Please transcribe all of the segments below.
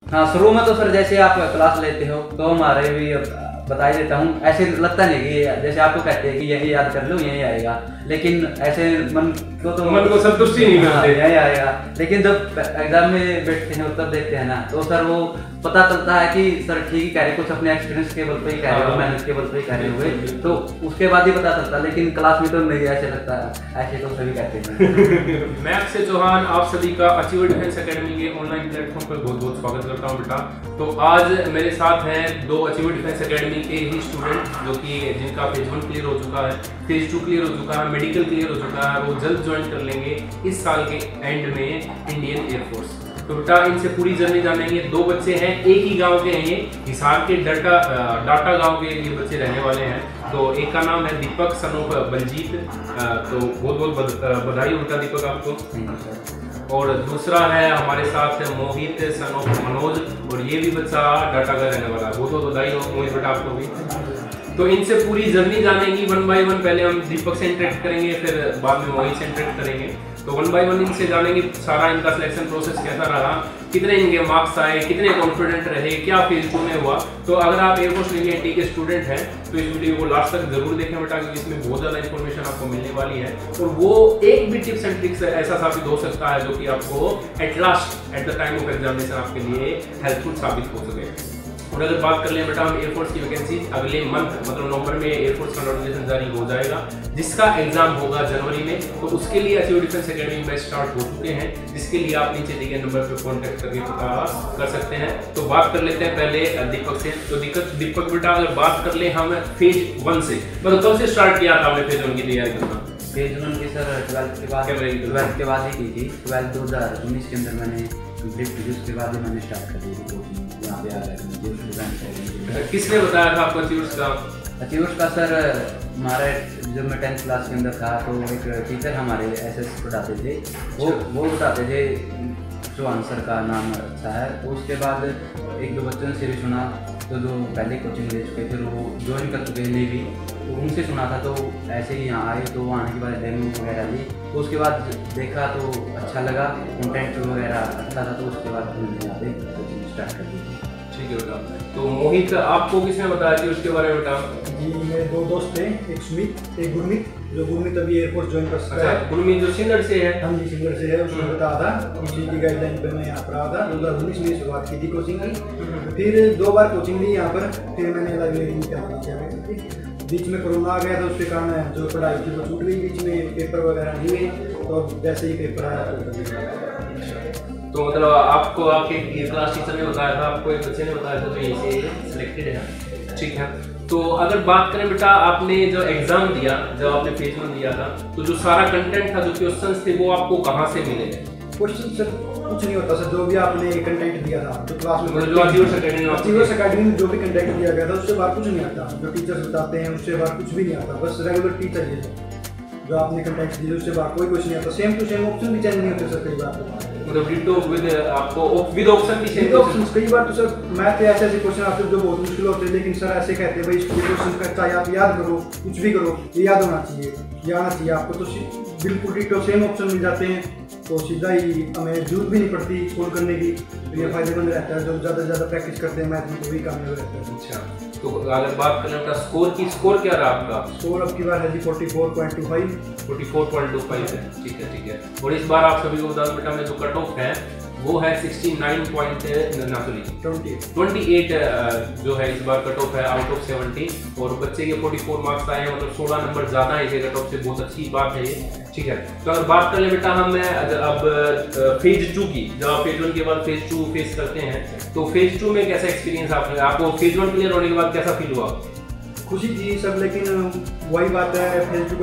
हाँ, शुरू में तो सर जैसे आप क्लास लेते हो तो हमारे भी बता ही देता हूँ, ऐसे लगता नहीं कि जैसे आपको कहते हैं कि यही याद कर लो यही आएगा, लेकिन ऐसे मन को संतुष्टि नहीं हाँ, मिलती। यही आएगा। लेकिन जब एग्जाम में बैठते हैं उत्तर देखते हैं ना, तो सर वो पता चलता है कि सर ठीक ही कह रहे, कुछ अपने एक्सपीरियंस के बल पे ही कह रहे हो, मेहनत के बल पे ही कह रहे हो, तो उसके बाद ही पता चलता। लेकिन क्लास में तो नहीं ऐसे लगता, ऐसे तो सभी कहते हैं। मैं अक्षय चौहान आप सभी का अचीवर डिफेंस एकेडमी के ऑनलाइन प्लेटफॉर्म पर बहुत बहुत स्वागत करता हूं बेटा। तो आज मेरे साथ हैं दो अचीवर डिफेंस एकेडमी के ही स्टूडेंट, जो कि जिनका फेज 1 क्लियर हो चुका है, फेज 2 क्लियर हो चुका है, मेडिकल क्लियर हो चुका है, वो जल्द ज्वाइन कर लेंगे इस साल के एंड में इंडियन एयरफोर्स। तो बेटा इनसे पूरी जर्नी जानेंगे। दो बच्चे हैं, एक ही गांव के हैं, ये हिसार के डाटा गांव के ये बच्चे रहने वाले हैं। तो एक का नाम है दीपक सन ऑफ बलजीत, तो बहुत बहुत बधाई उनका दीपक आपको। और दूसरा है हमारे साथ है मोहित सन ऑफ मनोज, और ये भी बच्चा डाटा का रहने वाला है। बहुत बहुत बधाई हो मोहित बेटा आपको भी। तो इनसे पूरी जर्नी जानेंगी 1 बाय 1। पहले हम दीपक से इंटरेक्ट करेंगे, फिर बाद में मोहित से इंटरेक्ट करेंगे। तो 1 बाय 1 इनसे जानेंगे सारा इनका सिलेक्शन प्रोसेस कैसा रहा, कितने इनके मार्क्स आए, कितने कॉन्फिडेंट रहे, क्या फेज 2 में हुआ। तो अगर आप एयरफोर्स इंडियन टी के स्टूडेंट हैं तो इस वीडियो को लास्ट तक जरूर देखें बेटा, क्योंकि इसमें बहुत ज़्यादा इन्फॉर्मेशन आपको मिलने वाली है। और वो एक भी टिप्स एंड ट्रिक्स ऐसा साबित हो सकता है जो कि आपको at last at the time of examination आपके लिए हेल्पफुल साबित हो सके। और अगर बात कर लें बेटा हम एयरफोर्स की वैकेंसी, अगले मंथ मतलब नवंबर में एयरफोर्स का नोटिफिकेशन जारी हो जाएगा, जिसका एग्जाम होगा जनवरी में। तो उसके लिए achiever defence academy batch start हो चुके हैं, जिसके लिए आप नीचे दिए गए नंबर पर कॉन्टैक्ट करके पता कर सकते हैं। तो बात कर लेते हैं पहले दीपक से। तो दीपक बेटा अगर बात कर ले हम फेज 1 से, मतलब कब से स्टार्ट किया था आपने फेज 1 की तैयारी करना? फेज 1 की सर 12th के बाद ही की थी। 12th 2019 के अंदर मैंने कंप्लीट की, उसके बाद ही मैंने स्टार्ट कर दी कोचिंग यहाँ पे आ गया। किसने बताया था आपको अचीवर्स का? अचीवर्स का सर हमारे जब मैं 10th क्लास के अंदर था तो एक टीचर हमारे एसएस पढ़ाते थे, वो बताते थे जो आंसर का नाम अच्छा है। तो उसके बाद एक दो बच्चों से भी सुना, तो जो पहले कोचिंग ले चुके फिर वो ज्वाइन कर चुके हैं भी, तो उनसे सुना था। तो ऐसे ही यहाँ आए, तो आने के बाद डेमो वगैरह ली, तो उसके बाद देखा तो अच्छा लगा, कंटेंट वगैरह अच्छा था, तो उसके बाद मैंने यहाँ पे कोचिंग स्टार्ट कर दी। ठीक है बेटा। तो मोहित आपको किसने बताया कि उसके बारे में बेटा? जी मेरे दो दोस्त थे, एक सुमित एक गुरमीत, जो गुरमीत अभी एयरफोर्स ज्वाइन कर सकता है। गुरमीत जो सिंगर से है? हाँ जी सिंगर से है, उसने बताया था, इसी की गाइडलाइन पर मैं यहाँ पर आया था। 2019 में शुरुआत की थी कोचिंग की, फिर 2 बार कोचिंग ली यहाँ पर, फिर मैंने अलग किया। बीच में कोरोना आ गया था, उसके कारण जो पढ़ाई थी वो छूट गई, बीच में पेपर वगैरह नहीं हुए, तो जैसे ही पेपर आया तो मतलब आपको आपके क्लास टीचर ने बताया था, आपको एक बच्चे ने बताया था, तो यहीं से सिलेक्टेड है। ठीक है। तो अगर बात करें बेटा आपने जो एग्जाम दिया, जब आपने फेज 1 दिया था, तो जो सारा कंटेंट था, जो क्वेश्चंस थे, वो आपको कहाँ से मिले? क्वेश्चन सर कुछ नहीं होता सर, जो भी आपने कंटेंट दिया था जो क्लास में, जो अचीवर्स एकेडमी में जो भी कंटेंट दिया गया था उससे बाहर कुछ नहीं आता, जो टीचर्स बताते हैं उससे बाहर कुछ भी नहीं आता, बस रेगुलर टीचर ही जो आपने कंटेंट दिए उससे बाहर कोई क्वेश्चन नहीं आता। सेम टू सेम ऑप्शन भी चेंज नहीं होते सर कई बार, मतलब डिटो विद आपको विद ऑप्शन भी सेम ऑप्शन। कई बार तो सर मैथ के ऐसे क्वेश्चन आते हैं जो बहुत मुश्किल होते हैं, लेकिन सर ऐसे कहते हैं भाई इसको क्वेश्चन का चाहे आप याद करो, कुछ भी करो, ये याद होना चाहिए, ये आना चाहिए आपको। तो बिल्कुल डिटो सेम ऑप्शन मिल जाते हैं, तो सीधा ही हमें जरूरत भी नहीं पड़ती सोल्व करने की, तो ये फायदेमंद रहता है। जो ज़्यादा से ज़्यादा प्रैक्टिस करते हैं मैथ में तो वही कामयाब रहता है। अच्छा, तो अगर बात करें का स्कोर की, स्कोर क्या रहा आपका? स्कोर अब की बार है जी 44.25। 44.25 है। ठीक है, ठीक है। और इस बार आप सभी को बता दूं बेटा में जो कट ऑफ है वो है 28 जो है इस बार कट ऑफ है आउट ऑफ 70, और बच्चे के 44 मार्क्स आए हैं, मतलब 16 नंबर ज़्यादा है इसे कट ऑफ से, बहुत अच्छी बात है ये। ठीक है। तो अगर बात कर ले बेटा हम अब फेज 2 की, जब आप फेज 1 के बाद फेज 2 फेस करते हैं, तो फेज 2 में कैसा एक्सपीरियंस आपको फेज 1 क्लियर होने के बाद कैसा फील हुआ? खुशी थी सब, लेकिन वही बात है, फेज 1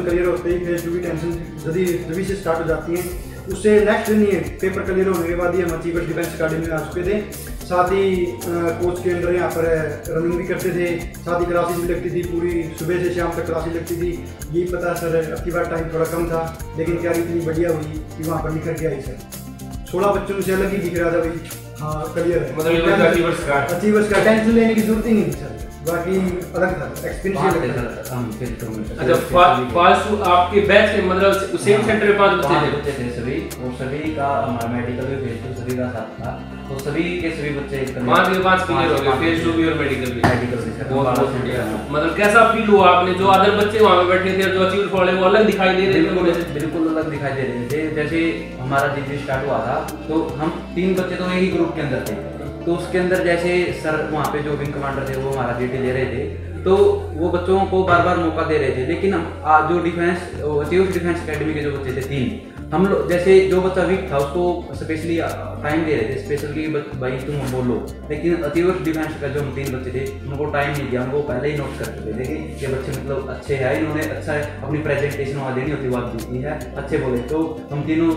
क्लियर होते ही फेज 2 की टेंशन जल्दी से स्टार्ट हो जाती है। उससे नेक्स्ट दिन ही पेपर क्लियर होने के बाद ही हम अचीवर डिफेंस एकेडमी में आ चुके थे। साथ ही कोच के अंडर यहाँ पर रनिंग भी करते थे, साथ ही क्लासेस भी लगती थी, पूरी सुबह से शाम तक क्लासेस लगती थी। यही पता सर अब की बार टाइम थोड़ा कम था, लेकिन तैयारी इतनी बढ़िया हुई कि वहाँ पर निकल के आई सर। 16 बच्चों से अलग ही दिख रहा था भाई, हाँ क्लियर है, मतलब अचीवर्स का टेंशन लेने की जरूरत ही नहीं थी सर। बाकी अलग था एक्सपीरियंस। अच्छा, फास्ट आपके बैच में मतलब सेम सेंटर में 5 बच्चे थे सभी, और सभी का हमारा मेडिकल भी फेज 2 सभी का साथ था, तो सभी के सभी बच्चे 5 के 5 क्लियर हो गए, फेज 2 भी और मेडिकल भी। बहुत बढ़िया। बिल्कुल मतलब कैसा फील हुआ आपने, जो अदर बच्चे वहां पे बैठे थे जो अचीव वाले वो अलग दिखाई दे रहे थे? बिल्कुल अलग दिखाई दे रहे थे। जैसे हमारा जीपी स्टार्ट हुआ था तो हम 3 बच्चे तो एक ही ग्रुप के अंदर थे, तो उसके अंदर जैसे सर वहाँ पे जो विंग कमांडर थे वो हमारा ड्यूटी ले रहे थे, तो वो बच्चों को बार बार मौका दे रहे थे। लेकिन हम जो अचीवर्स डिफेंस एकेडमी के जो बच्चे थे 3, हम लोग जैसे जो बच्चा वीक था उसको स्पेशली टाइम दे रहे थे, स्पेशल की भाई तुम बोलो। लेकिन अचीवर्स डिफेंस का जो हम 3 बच्चे थे उनको टाइम नहीं दिया, उनको पहले ही नोट करते थे देखिए ये बच्चे मतलब अच्छे हैं, इन्होंने अच्छा अपनी प्रेजेंटेशन वहाँ देनी होती बात दी है, अच्छे बोले। तो हम तीनों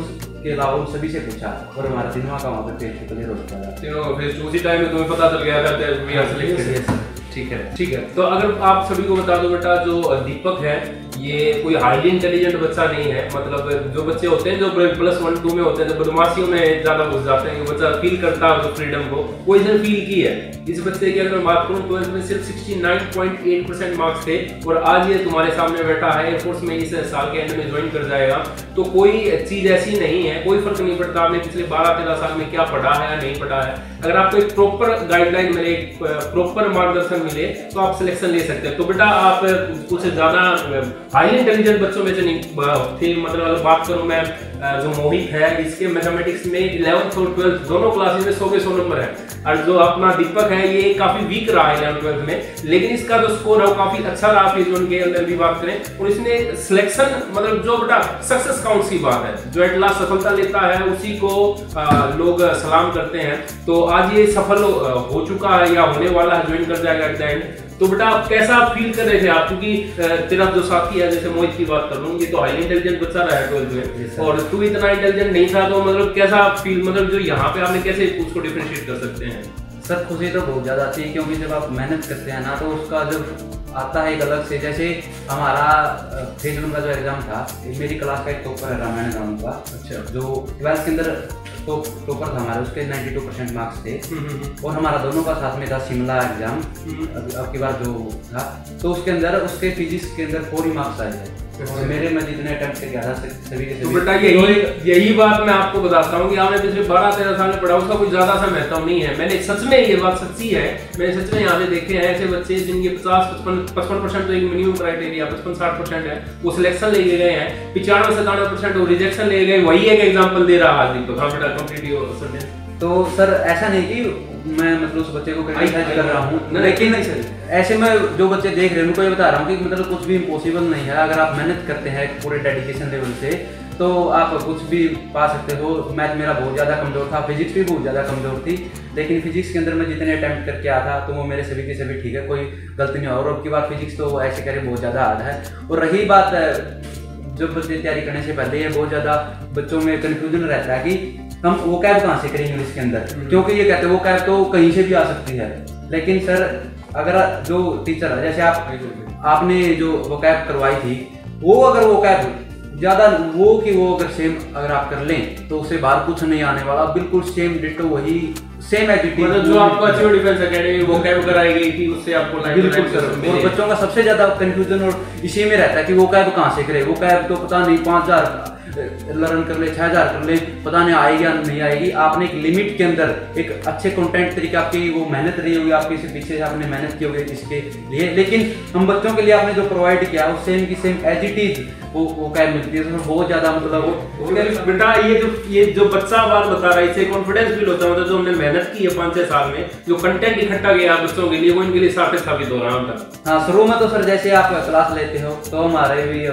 के अलावा उन सभी से पूछा और हमारा तीनों का वहाँ पे फेज क्लियर हो चुका था। तीनों फेज 2 उसी टाइम में तुम्हें पता चल गया था? ठीक है। तो अगर आप सभी को बता दो बेटा, जो दीपक है ये कोई हाईली इंटेलिजेंट बच्चा नहीं है। मतलब जो बच्चे होते हैं जो +1 2 में होते हैं, जो बदमाशियों में ज्यादा घुस जाते हैं, बच्चा फील करता है जो फ्रीडम को, वो इसने फील की है। इस बच्चे की अगर मैं बात करूं तो इसमें सिर्फ 69.8% मार्क्स थे, और आज ये तुम्हारे सामने बैठा है, एयरफोर्स में इस साल के एंड में ज्वाइन कर जाएगा। तो कोई चीज ऐसी नहीं है, कोई फर्क नहीं पड़ता आपने पिछले 12-13 साल में क्या पढ़ा है या नहीं पढ़ा है। अगर आपको एक प्रॉपर गाइडलाइन मिले, एक प्रॉपर मार्गदर्शन मिले तो आप सिलेक्शन ले सकते हैं। तो बेटा आप कुछ ज्यादा हाईली इंटेलिजेंट बच्चों में से नहीं थे। मतलब अगर बात करूं मैं, जो मोहित है इसके मैथमेटिक्स में 11th और 12th दोनों क्लासेस में 100 के 100 नंबर है, और जो अपना दीपक है ये काफी वीक रहा है 11th 12th में, लेकिन इसका जो स्कोर है वो काफी अच्छा रहा फेज 1 के अंदर भी बात करें। और इसने सिलेक्शन मतलब जो बेटा सक्सेस काउंट्स की बात है, जो एट लास्ट सफलता लेता है उसी को लोग सलाम करते हैं। तो आज ये सफल हो चुका है या होने वाला है, ज्वाइन कर जाएगा एट द एंड। तो बेटा आप कैसा फील कर रहे थे आप, क्योंकि तेरा जो साथी है, जैसे मोहित की बात कर लूं, ये तो हाईली इंटेलिजेंट बच्चा रहा है 12th में, और तू इतना इंटेलिजेंट नहीं था, तो मतलब कैसा फील, मतलब जो यहाँ पे आपने कैसे उसको डिफरेंशिएट कर सकते हैं? सर खुशी तो बहुत ज़्यादा थी, क्योंकि जब आप मेहनत करते हैं ना तो उसका जब आता है एक अलग से। जैसे हमारा फेज 1 का जो एग्जाम था, मेरी क्लास का एक टॉपर है रामायण गाँव का, अच्छा, जो 12th के अंदर टॉपर था हमारे, उसके 92% मार्क्स थे। और हमारा दोनों का साथ में था शिमला एग्जाम अब की बार जो था, तो उसके अंदर उसके फिजिक्स के अंदर 4 ही मार्क्स आए थे। और मेरे में जितने अटेम्प्ट किया था सभी के सभी। तो बेटा यही बात मैं आपको बताता हूँ कि आपने पिछले 12-13 साल में पढ़ा, उसका कोई ज्यादा सा महत्व नहीं है। मैंने सच में, ये बात सच्ची है, मैंने सच में यहाँ पे देखे हैं ऐसे बच्चे जिनके 55% तो एक मिनिमम क्राइटेरिया 55-60% है, वो सिलेक्शन ले गए हैं, 95-97% वो रिजेक्शन ले गए। वही एक एग्जाम्पल दे रहा आज दीपक। हाँ बेटा कंप्लीट योर। तो सर ऐसा नहीं कि मैं मतलब उस बच्चे को क्रिटिसाइज कर रहा हूँ, लेकिन ऐसे में जो बच्चे देख रहे हैं उनको ये बता रहा हूँ कि मतलब कुछ भी इम्पॉसिबल नहीं है। अगर आप मेहनत करते हैं पूरे डेडिकेशन लेवल से तो आप कुछ भी पा सकते हो। मैथ मेरा बहुत ज़्यादा कमज़ोर था, फिजिक्स भी बहुत ज़्यादा कमज़ोर थी, लेकिन फिजिक्स के अंदर मैं जितने अटैम्प्ट करके आया था तो वो मेरे सभी के सभी ठीक है, कोई गलती नहीं हुआ। और अब की बार फिजिक्स तो ऐसे करें बहुत ज़्यादा हार्ड है। और रही बात जब बच्चे तैयारी करने से पहले ये बहुत ज़्यादा बच्चों में कन्फ्यूजन रहता है कि हम वो कैब कहाँ से करेंगे इंग्लिश के अंदर, क्योंकि ये कहते हैं वो कैब तो कहीं से भी आ सकती है। लेकिन सर अगर जो टीचर है, जैसे आपने जो वो कैब करवाई थी, वो अगर वो कैब ज़्यादा वो कि वो अगर सेम अगर आप कर लें तो उससे बाहर कुछ नहीं आने वाला, बिल्कुल सेम डिटो वही सेम एटीट्यूड। मतलब जो आपको अचीव डिफेंस एकेडमी वो कैब कराई गई थी उससे आपको बिल्कुल सर। और बच्चों का सबसे ज़्यादा कन्फ्यूजन और इसी में रहता है कि वो कैब कहाँ से करे, वो कैब तो पता नहीं 5000 लर्न कर ले, 6000 कर ले, पता नहीं आएगी या नहीं आएगी। आपने एक लिमिट के अंदर एक अच्छे कंटेंट तरीके आपकी वो मेहनत रही होगी, आपके इसे पीछे आपने मेहनत की होगी इसके लिए, लेकिन हम बच्चों के लिए आपने जो प्रोवाइड किया वो सेम की सेम एज इट इज वो कैब मिलती है। उसमें बहुत ज़्यादा मतलब बेटा ये जो बच्चा बात बता रहा है इससे कॉन्फिडेंस फील होता है। जो हमने मेहनत की है 5-6 साल में, जो कंटेंट इकट्ठा किया बच्चों के लिए, वो इनके लिए साबित हो रहा है। हाँ, शुरू में तो सर जैसे आप क्लास लेते हो तो हमारे भी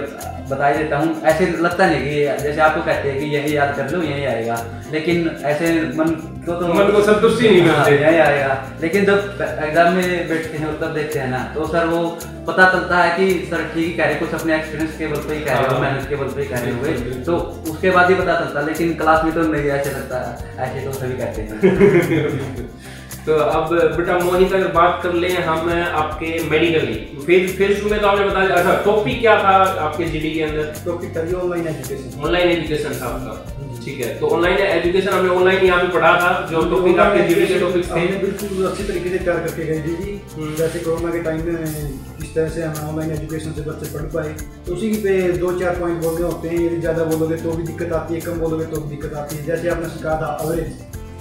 बता ही देता हूँ, ऐसे लगता नहीं कि जैसे आपको कहते हैं कि यही याद कर लो यही आएगा, लेकिन ऐसे मन को संतुष्टि नहीं मिलती, यही आएगा। लेकिन जब एग्जाम में बैठते हैं तब देखते हैं ना तो सर वो पता चलता है कि सर ठीक ही कह रहे, कुछ अपने एक्सपीरियंस के बल पे ही कह रहे हो, मेहनत के बल पे ही कह रहे हुए, तो उसके बाद ही पता चलता। लेकिन क्लास में तो नहीं ऐसे लगता, ऐसे तो सभी कहते हैं। तो अब बेटा मोहित अगर बात कर लें हम आपके मेडिकल की फेज 2 में तो आपने बताया, अच्छा टॉपिक क्या था आपके जीडी के अंदर? टॉपिक था ऑनलाइन एजुकेशन। ऑनलाइन एजुकेशन था आपका, ठीक है। तो ऑनलाइन एजुकेशन हमने ऑनलाइन यहाँ पे पढ़ा था, जो टॉपिक आपके जीडी के टॉपिक्स थे बिल्कुल अच्छी तरीके से तैयार करके गए जी। जैसे कोरोना के टाइम में किस तरह से हम ऑनलाइन एजुकेशन से बच्चे पढ़ पाए, तो उसी पे 2-4 पॉइंट बोलने होते हैं। यदि ज़्यादा बोलोगे तो भी दिक्कत आती है, कम बोलोगे तो भी दिक्कत आती है। जैसे आपने सिखा था एवरेज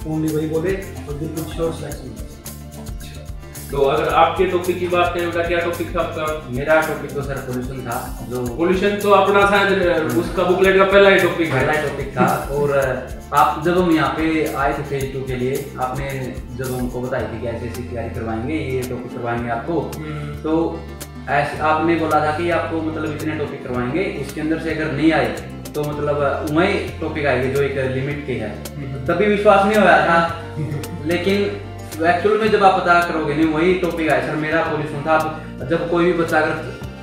ओनली वही बोले और बिल्कुल शॉर्ट सिलेक्शन। तो अगर आपके टॉपिक की बात करें बेटा, क्या टॉपिक था आपका? मेरा टॉपिक तो सर पोल्यूशन था। जो पोल्यूशन तो अपना शायद उसका बुकलेट का पहला ही टॉपिक था। और आप जब हम यहाँ पे आए थे फेज 2 के लिए, आपने जब हमको बताई थी कि ऐसी तैयारी करवाएंगे, ये टॉपिक करवाएंगे आपको, तो ऐसे आपने बोला था कि आपको मतलब इतने टॉपिक करवाएंगे, उसके अंदर से अगर नहीं आए तो मतलब वही टॉपिक आएंगे जो एक लिमिट के है। तभी विश्वास नहीं होया था, लेकिन एक्चुअल में जब आप पता करोगे नहीं वही टॉपिक आए। सर मेरा पोल्यूशन था। जब कोई भी बच्चा अगर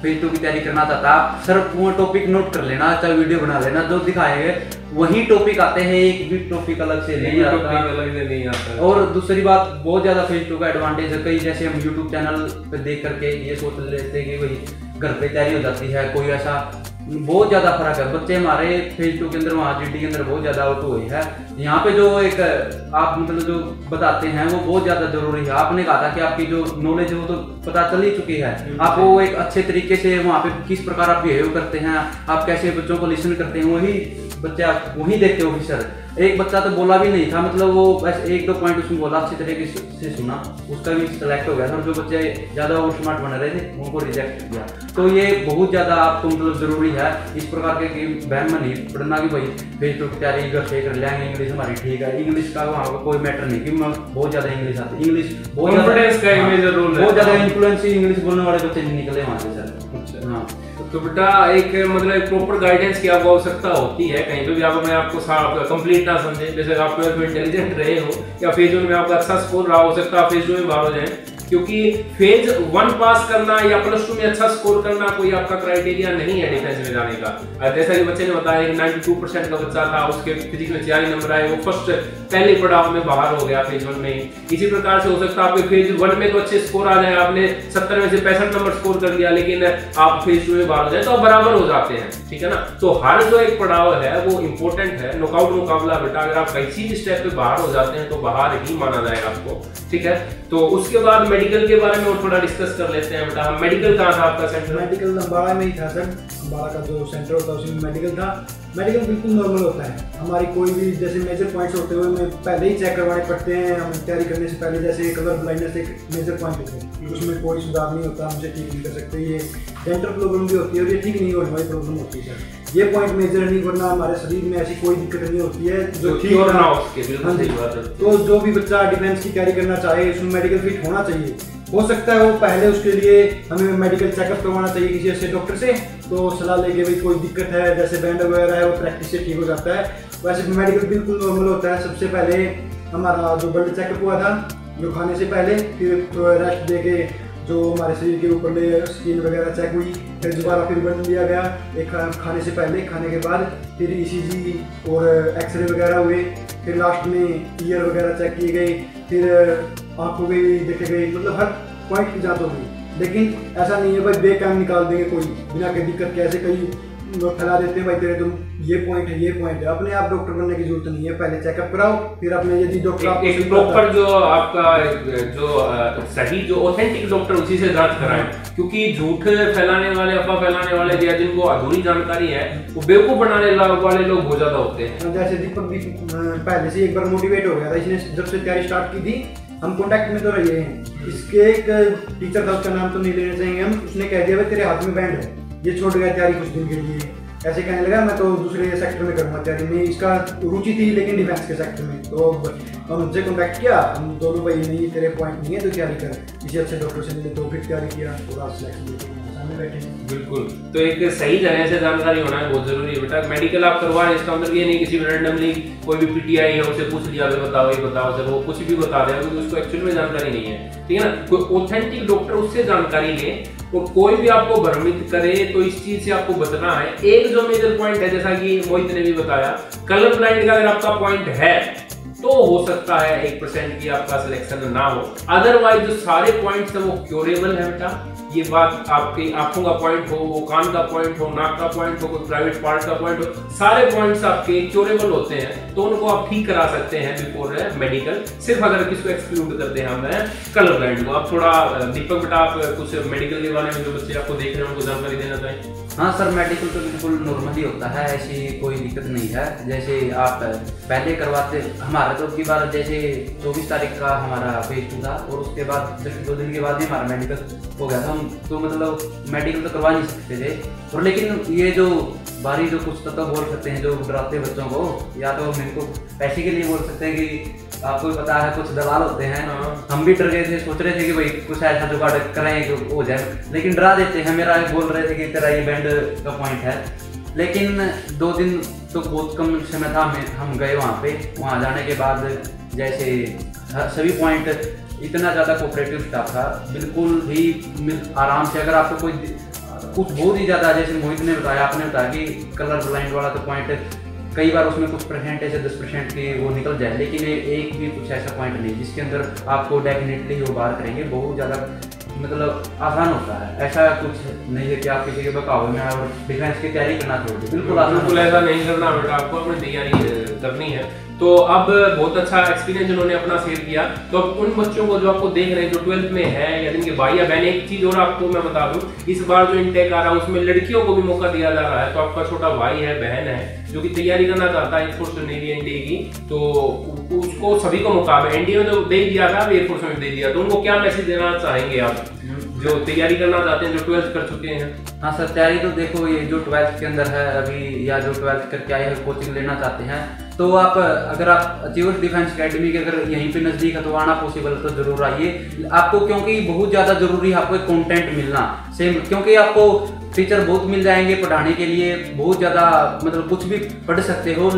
फेज 2 की तैयारी करना चाहता आप सर वो टॉपिक नोट कर लेना, चाहे वीडियो बना लेना, जो दिखाएंगे वही टॉपिक आते हैं, एक भी टॉपिक अलग से नहीं आता। और दूसरी बात, बहुत ज्यादा फेज 2 का एडवांटेज है, कई जैसे हम यूट्यूब चैनल पे देख करके ये सोच लेते हैं कि वही घर पे तैयारी हो जाती है, कोई ऐसा बहुत ज्यादा फर्क है। बच्चे हमारे फेज 2 के अंदर वहाँ जीडी के अंदर बहुत ज्यादा आउट हुए हैं। यहाँ पे जो एक आप मतलब जो बताते हैं वो बहुत ज्यादा जरूरी है। आपने कहा था कि आपकी जो नॉलेज है वो तो पता चल ही चुकी है, आप वो एक अच्छे तरीके से वहाँ पे किस प्रकार आप बिहेव करते हैं, आप कैसे बच्चों को लिसन करते हैं, वही बच्चे आप वही देखते हो। ऑफिसर एक बच्चा तो बोला भी नहीं था, मतलब वो बस 1-2 पॉइंट उसमें बोला, अच्छी तरीके से सुना, उसका भी सिलेक्ट हो गया था। जो बच्चे ज़्यादा और स्मार्ट बन रहे थे उनको रिजेक्ट किया। तो ये बहुत ज़्यादा आपको मतलब ज़रूरी है इस प्रकार के बहन में नहीं पढ़ना कि भाई फेज 2 की तैयारी घर से कर लेंगे, इंग्लिश हमारी ठीक है। इंग्लिश का वहाँ का कोई मैटर नहीं कि मैं बहुत ज़्यादा इंग्लिश आती, इंग्लिश बहुत ज़्यादा इन्फ्लुएंस इंग्लिश बोलने वाले बच्चे नहीं निकले वहाँ से सर। हाँ तो बेटा एक मतलब एक प्रॉपर गाइडेंस की आपको आवश्यकता होती है। कहीं पे भी आप अपने आपको कंप्लीट ना समझे, जैसे आप 12th में इंटेलिजेंट रहे हो या फेज 1 में आपका अच्छा स्कोर रहा, हो सकता है फेज 2 में बाहर हो जाए, क्योंकि फेज 1 पास करना या +2 में अच्छा स्कोर करना कोई आपका क्राइटेरिया नहीं है डिफेंस में जाने का। जैसा कि बच्चे ने बताया 92% का बच्चा था, उसके फिजिक्स में 40 नंबर आए, वो फर्स्ट पहले पड़ाव में बाहर हो गया फेज 1 में। इसी प्रकार से हो सकता है आपके फेज 1 में तो अच्छे स्कोर आ जाए, आपने 70 में से 65 नंबर स्कोर कर लिया, लेकिन आप फेज 2 में बाहर हो जाए तो आप बराबर हो जाते हैं, ठीक है ना। तो हर जो एक पड़ाव है वो इंपॉर्टेंट है। नॉकआउट मुकाबला बेटा, अगर आप किसी भी स्टेप पे बाहर हो जाते हैं तो बाहर ही माना जाएगा आपको, ठीक है। तो उसके बाद मेडिकल के बारे में और थोड़ा डिस्कस कर लेते हैं बेटा। मेडिकल कहाँ था आपका सेंटर? मेडिकल अम्बाड़ा में ही था सर। अम्बाड़ा का जो सेंटर होता है उसमें मेडिकल था। मेडिकल बिल्कुल नॉर्मल होता है। हमारी कोई भी जैसे मेजर पॉइंट्स होते हुए हमें पहले ही चेक करवाने पड़ते हैं, हम तैयारी करने से पहले। जैसे कलर ब्लाइंडनेस एक मेजर पॉइंट होता है, उसमें कोई सुधार नहीं होता, हमसे ठीक नहीं कर सकते। ये डेंटल प्रॉब्लम भी होती है और ये ठीक नहीं होने वाली प्रॉब्लम होती है सर। ये पॉइंट मेजर नहीं करना, हमारे शरीर में ऐसी कोई दिक्कत नहीं होती है जो ठीक ना हो। तो जो भी बच्चा डिफेंस की तैयारी करना चाहे उसमें मेडिकल फिट होना चाहिए। हो सकता है वो पहले उसके लिए हमें मेडिकल चेकअप करवाना चाहिए किसी अच्छे डॉक्टर से, तो सलाह लेके भाई कोई दिक्कत है, जैसे बैंड वगैरह है वो प्रैक्टिस से ठीक हो जाता है। वैसे मेडिकल बिल्कुल नॉर्मल होता है। सबसे पहले हमारा जो ब्लड चेकअप हुआ था जो खाने से पहले, फिर रेस्ट दे के जो हमारे शरीर के ऊपर ले स्किन वगैरह चेक हुई, फिर दोबारा फिर ब्लड लिया गया एक खाने से पहले, खाने के बाद फिर ECG और एक्सरे वगैरह हुए, फिर लास्ट में ईयर वगैरह चेक किए गए, फिर आँखों के भी देखे गए, मतलब हर पॉइंट की जांच हो गई। लेकिन ऐसा नहीं है भाई बेकाम निकाल देंगे कोई बिना कोई दिक्कत के। ऐसे कई फैला देते हैं भाई तेरे तुम ये पॉइंट है ये पॉइंट है। अपने आप डॉक्टर बनने की जरूरत नहीं है, पहले चेकअप कराओ, फिर अपने यदि डॉक्टर एक प्रॉपर जो आपका जो सही जो ऑथेंटिक डॉक्टर उसी से जांच कराएं, क्योंकि झूठ फैलाने वाले, अफवाह फैलाने वाले या जिनको अधूरी जानकारी है वो बेवकूफ बनाने वाले लोग बहुत ज्यादा होते हैं। जैसे दीपक भी पहले से एक बार मोटिवेट हो गया था, इसने जब से तैयारी स्टार्ट की थी, हम कॉन्टैक्ट में तो रहे हैं। इसके एक टीचर था, उसका नाम तो नहीं लेना चाहेंगे हम, उसने कह दिया भाई तेरे हाथ में बैंड है, ये छोड़ गया तैयारी कुछ दिन के लिए। ऐसे कहने लगा मैं तो दूसरे सेक्टर में करूँगा तैयारी में। इसका रुचि थी लेकिन डिफेंस के सेक्टर में। तो हम उनसे कॉन्टैक्ट किया, हम दोनों भाई नहीं तेरे पॉइंट नहीं है तो तैयारी कर, किसी अच्छे डॉक्टर से मिले तो फिर तैयारी किया और आज सिलेक्शन सामने बैठे। बिल्कुल, तो एक सही जगह से जानकारी होना है बहुत जरूरी है बेटा। मेडिकल आप करवा रहे हैं इसका मतलब ये नहीं किसी रैंडमली कोई भी PTI है उसे पूछ लिया बताओ ये बताओ सर, वो कुछ भी बता रहे हैं क्योंकि उसको एक्चुअल में जानकारी नहीं है, ठीक है ना। कोई ऑथेंटिक डॉक्टर उससे जानकारी ले और कोई भी आपको भ्रमित करे तो इस चीज से आपको बचना है। एक जो मेजर पॉइंट है जैसा कि मोहित ने भी बताया, कलर ब्लाइंड का अगर आपका पॉइंट है तो हो सकता है 1% की आपका सिलेक्शन ना हो। अदरवाइज जो सारे पॉइंट्स है वो क्योरेबल है बेटा। ये बात आपकी आंखों का पॉइंट हो, वो कान का पॉइंट हो, नाक का पॉइंट हो, कोई प्राइवेट पार्ट का पॉइंट हो, सारे पॉइंट्स आपके क्योरेबल होते हैं, तो उनको आप ठीक करा सकते हैं बिफोर मेडिकल। सिर्फ अगर किसको एक्सक्लूड करते हैं हम कलर ब्लाइंड को। आप थोड़ा दीपक बेटा आप कुछ मेडिकल के बारे में जो बच्चे आपको देख रहे हैं उनको जानकारी देना चाहें। हाँ सर, मेडिकल तो बिल्कुल नॉर्मली होता है, ऐसी कोई दिक्कत नहीं है। जैसे आप पहले करवाते, हमारा तो की बार जैसे 24 तारीख का हमारा फेज 2 था और उसके बाद जस्ट 2 दिन के बाद ही हमारा मेडिकल हो गया था। हम तो मतलब मेडिकल तो करवा नहीं सकते थे, और लेकिन ये जो बारी जो कुछ तो बोल सकते हैं जो डराते बच्चों को, या तो हम इनको पैसे के लिए बोल सकते हैं कि आपको पता है कुछ दलाल होते हैं। हम भी डर गए थे, सोच रहे थे कि भाई कुछ ऐसा जुगाड़ करें कि हो जाए, लेकिन डरा देते हैं। मेरा बोल रहे थे कि तेरा ये बैंड का पॉइंट है, लेकिन 2 दिन तो बहुत कम समय था। हम गए वहाँ जाने के बाद जैसे सभी पॉइंट इतना ज़्यादा कोऑपरेटिव स्टाफ था, बिल्कुल भी आराम से। अगर आपको कोई कुछ बहुत ही ज़्यादा, जैसे मोहित ने बताया, आपने बताया कि कलर ब्लाइंड वाला तो पॉइंट कई बार उसमें कुछ परसेंटेज है 10% की वो निकल जाए, लेकिन एक भी कुछ ऐसा पॉइंट नहीं जिसके अंदर आपको डेफिनेटली वो बार करेंगे। बहुत ज़्यादा मतलब आसान होता है, ऐसा कुछ नहीं है कि आप किसी के बकावे में और डिफेंस की तैयारी करना छोड़ दें। बिल्कुल ऐसा नहीं करना बेटा, आपको अपनी तैयारी करनी है। तो अब बहुत अच्छा एक्सपीरियंस उन्होंने अपना शेयर किया। तो अब उन बच्चों को जो आपको देख रहे हैं जो 12th में है या जिनके भाई या बहन, एक चीज और आपको मैं बता दूं, इस बार जो इनटेक आ रहा है उसमें लड़कियों को भी मौका दिया जा रहा है। तो आपका छोटा भाई है, बहन है जो कि तैयारी करना चाहता है एयरफोर्स नेवी एनडीए की, तो उसको सभी को मौका है। एनडीए में तो दे दिया था, एयरफोर्स में दे दिया, तो उनको क्या मैसेज देना चाहेंगे आप जो तैयारी करना चाहते हैं, जो 12th कर चुके हैं? हाँ सर, तैयारी तो देखो, ये जो 12th के अंदर है अभी, या जो 12th करके आए हैं कोचिंग लेना चाहते हैं, तो आप अगर आप अचीवर्स डिफेंस अकेडमी के अगर यहीं पे नज़दीक है तो आना पॉसिबल तो जरूर आइए आपको, क्योंकि बहुत ज़्यादा ज़रूरी है आपको एक कंटेंट मिलना सेम, क्योंकि आपको टीचर बहुत मिल जाएंगे पढ़ाने के लिए, बहुत ज़्यादा मतलब कुछ भी पढ़ सकते हो,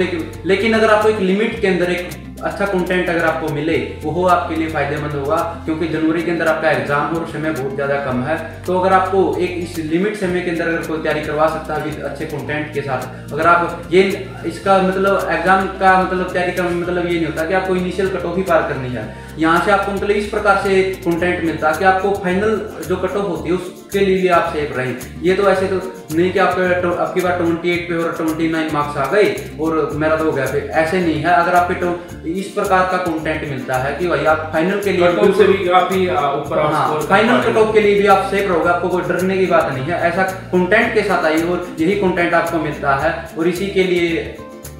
लेकिन अगर आपको एक लिमिट के अंदर एक अच्छा कंटेंट अगर आपको मिले वो आपके लिए फायदेमंद होगा, क्योंकि जनवरी के अंदर आपका एग्जाम और समय बहुत ज़्यादा कम है। तो अगर आपको एक इस लिमिट समय के अंदर अगर कोई तैयारी करवा सकता है विद अच्छे कंटेंट के साथ, अगर आप ये इसका मतलब एग्जाम का मतलब तैयारी का मतलब ये नहीं होता कि आपको इनिशियल कट ऑफ ही पार करनी है, यहाँ से आपको मतलब इस प्रकार से कंटेंट मिलता है कि आपको फाइनल जो कट ऑफ होती है उसके लिए भी आप सेफ रहें। ये तो ऐसे तो नहीं कि आपकी बार 28 पे और 29 मार्क्स आ गए और मेरा तो हो गया, फिर ऐसे नहीं है। अगर आपके इस प्रकार का कंटेंट मिलता है कि भाई आप फाइनल के लिए से भी काफी ऊपर, हाँ, फाइनल कट ऑफ के लिए भी आप सेफ रहोगे, आपको कोई डरने की बात नहीं है। ऐसा कंटेंट के साथ आइए और यही कंटेंट आपको मिलता है, और इसी के लिए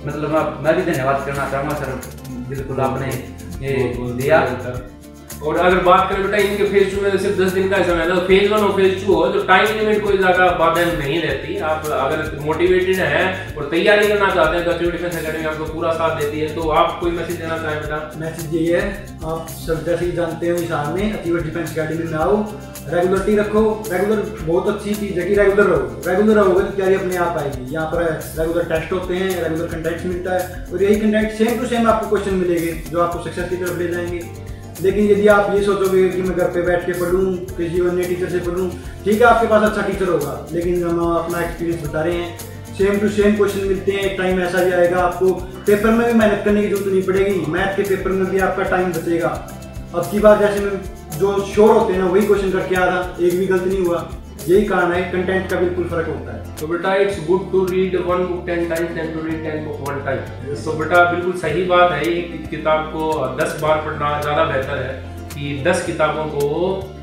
मतलब मैं भी धन्यवाद करना चाहूँगा सर, बिल्कुल आपने ये दिया। और अगर बात करें बेटा इनके फेज 2 में सिर्फ 10 दिन का समय है, तो फेज 1 और फेज 2 हो तो टाइम लिमिट कोई ज्यादा बाधा नहीं रहती। आप अगर मोटिवेटेड हैं और तैयारी करना चाहते हैं तो अचीवर्स डिफेंस अकेडमी आपको पूरा साथ देती है। तो आप कोई मैसेज देना चाहें बेटा? मैसेज यही है, आप सब जैसे ही जानते हो इस हाल में अचीवर्स डिफेंस अकेडमी में आओ, रेगुलरिटी रखो। रेगुलर बहुत अच्छी चीज़ है कि रेगुलर रहोगे तो तैयारी अपने आप आएगी। यहाँ पर रेगुलर टेस्ट होते हैं, रेगुलर कंटेंट मिलता है, और यही कंटेंट सेम टू सेम आपको क्वेश्चन मिलेंगे जो आपको सक्सेस की तरफ ले जाएंगे। लेकिन यदि आप ये सोचोगे कि मैं घर पे बैठ के पढ़ूँ, किसी अन्य टीचर से पढ़ूँ, ठीक है आपके पास अच्छा टीचर होगा, लेकिन हम अपना एक्सपीरियंस बता रहे हैं, सेम टू सेम क्वेश्चन मिलते हैं। एक टाइम ऐसा भी आएगा आपको पेपर में भी मेहनत करने की जरूरत नहीं पड़ेगी, मैथ के पेपर में भी आपका टाइम बचेगा। अब की बार जैसे मैं जो श्योर होते हैं ना वही क्वेश्चन करके आया था, एक भी गलती नहीं हुआ। यही कारण है, कंटेंट का बिल्कुल फर्क होता है। तो बेटा it's good to read one book 10 times then to read 10 book 1 time. तो बेटा बिल्कुल सही बात है, एक किताब को 10 बार पढ़ना ज़्यादा बेहतर है कि 10 किताबों को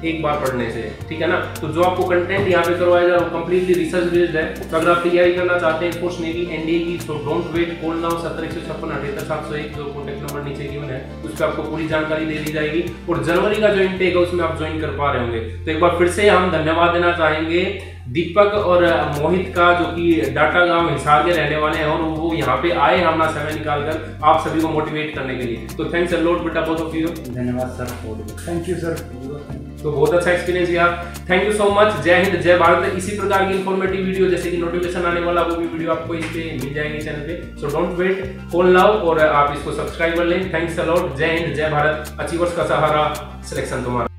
एक बार पढ़ने से, ठीक है ना। तो जो आपको कंटेंट यहाँ पे करवाया जाए वो कंप्लीटली रिसर्च बेस्ड है। तो अगर आप तैयारी करना चाहते हैं एयरफोर्स नेवी एनडीए की, तो डोंट वेट, कॉल नाउ 7016578701 जो कॉन्टैक्ट नंबर नीचे गिवन है उस पर आपको पूरी जानकारी दे दी जाएगी। और जनवरी का जो इंटेक है उसमें आप ज्वाइन कर पा रहे होंगे। तो एक बार फिर से हम धन्यवाद देना चाहेंगे दीपक और मोहित का, जो कि डाटा गांव हिसार के रहने वाले हैं, और वो यहाँ पे आए अपना समय निकालकर आप सभी को मोटिवेट करने के लिए। तो थैंक्स अ लॉट बेटा बोथ ऑफ यू। धन्यवाद सर। Thank you sir. तो बहुत अच्छा एक्सपीरियंस यार, थैंक यू सो मच। जय हिंद, जय भारत। इसी प्रकार की इंफॉर्मेटिव वीडियो जैसे कि नोटिफिकेशन आने वाला वो भी वीडियो आपको इस पे मिल जाएंगे चैनल पे। So don't wait, call now और आप इसको सब्सक्राइब कर लें। Thanks a lot. जय हिंद, जय भारत। अचीवर्स का सहारा, सिलेक्शन तुम्हारा।